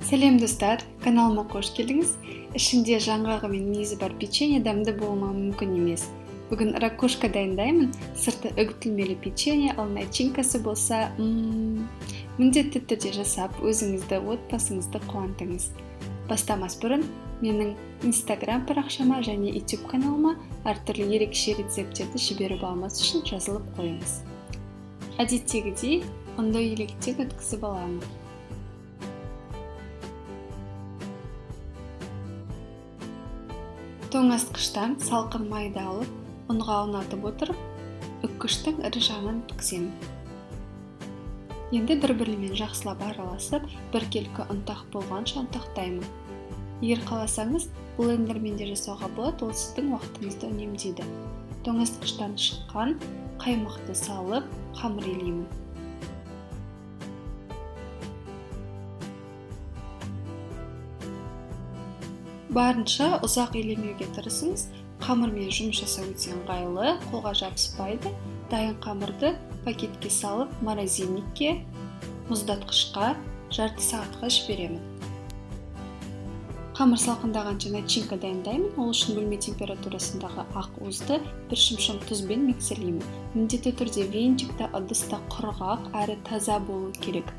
Сәлем достар, каналыма қош келдіңіз. Ішінде жаңғағы мен мүйізі бар печенье дәмді болмауы мүмкін емес. Бүгін ракушка дайындаймын. Сырты үгітілмелі печенье, ал начинкасы болса, міндетті түрде жасап, өзіңізді, отбасыңызды қуантыңыз. Бастамас бұрын менің Instagram парақшама және YouTube каналыма әртүрлі ерекше рецептерді жіберіп алмас үшін жазылып қойыңыз. Әдеттегідей, ұнды електен өткізіп аламын. Тоңазытқыштан салқын майды алып, ұнға аунатып отырып, үккіштің ірі жағынан өткіземін. Енді бір-бірімен жақсылап араласып, біркелкі ұнтақ болғанша ұнтақтаймын. Егер қаласаңыз, блендермен де жасауға болады, ол сіздің уақытыңызды үнемдейді. Тоңазытқыштан шыққан қаймақты салып, қамыр илеймін. Барынша ұзақ илемеуге тырысыңыз. Қамырмен жұмыс жасау өте ыңғайлы, қолға жабыспайды. Дайын қамырды пакетке салып, морозильникке, мұздатқышқа жарты сағатқа жіберемін. Қамыр салқындағанша начинка дайындаймын. Ол үшін бөлме температурасындағы ақ уызды бір шымшым тұзбен миксерлеймін. Міндетті түрде венчикте, ыдыста құрғақ әрі таза болу керек.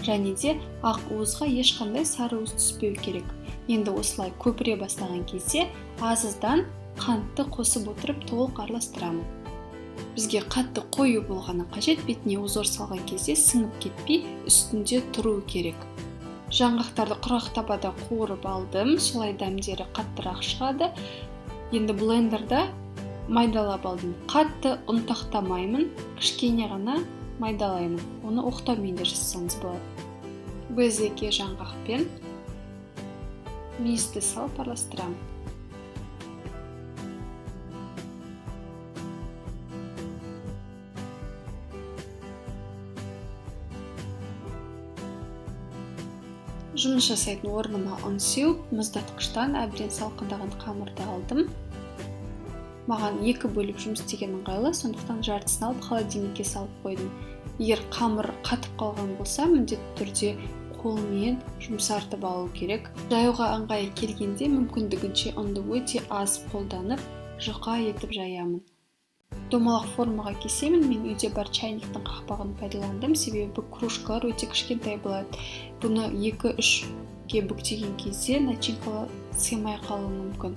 Және де ақ уызға ешқандай сары уыз түспеу керек. Енді осылай көпіре бастаған кезде азыздан қантты қосып отырып толық араластырамын. Бізге қатты қою болғаны қажет, бетіне узор салған кезде сіңіп кетпей, үстінде тұру керек. Жаңғақтарды құрғақ табада қуырып алдым, солай дәмдері қаттырақ шығады. Енді блендерда майдалап алдым. Қатты ұнтақтамаймын, кішкене ғана майдалаймын. Оны оқтаумен де жасасаңыз болады. Безеке жаңғақпен мүйізді салып араластырамын. Жұмыс жасайтын орныма ұн сеуіп, мұздатқыштан әбден салқындаған қамырды алдым. Маған екі бөліп жұмыс істеген ыңғайлы, сондықтан жартысын алып холодильникке салып қойдым. Егер қамыр қатып қалған болса, міндетті түрде қолмен жұмсартып алу керек. Жаюға ыңғайы келгенде мүмкіндігінше ұнды өте аз қолданып, жұқа етіп жаямын. Домалақ формаға кесемін. Мен үйде бар чайниктің қақпағын пайдаландым, себебі кружкалар өте кішкентай болады. Бұны 2-3-ге бүктеген кезде начинкаға сыймай қалуы мүмкін.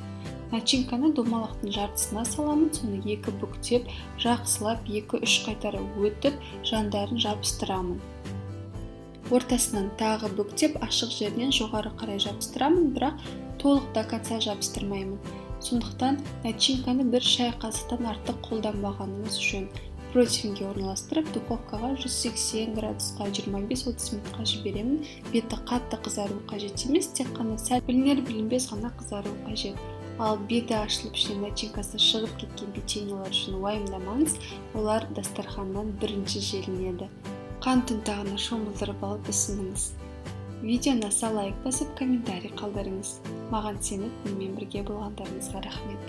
Начинканы домалақтың жартысына саламын, соны 2 бүктеп, жақсылап 2-3 қайтара өтіп, жандарын жабыстырамын. Ортасынан тағы бүктеп, ашық жерінен жоғары қарай жабыстырамын, бірақ толық до конца жабыстырмаймын. Сондықтан начинканы бір шай қасықтан артық қолданбағаныңыз жөн. Противенге орналастырып, духовкаға 180 градусқа 25-30 минутқа жіберемін. Беті қатты қызару қажет емес, тек қана сәл білінер-білінбес ғана қызару қажет. Ал беті ашылып ішінен начинкасы шығып кеткен печеньелер үшін уайымдамаңыз, олар дастарханнан бірінші желінеді. Қант ұнтағына шомылдырып алып ұсыныңыз. Видеоны лайк басып, комментарий қалдырыңыз. Маған сеніп, менімен бірге болғандарыңызға рахмет.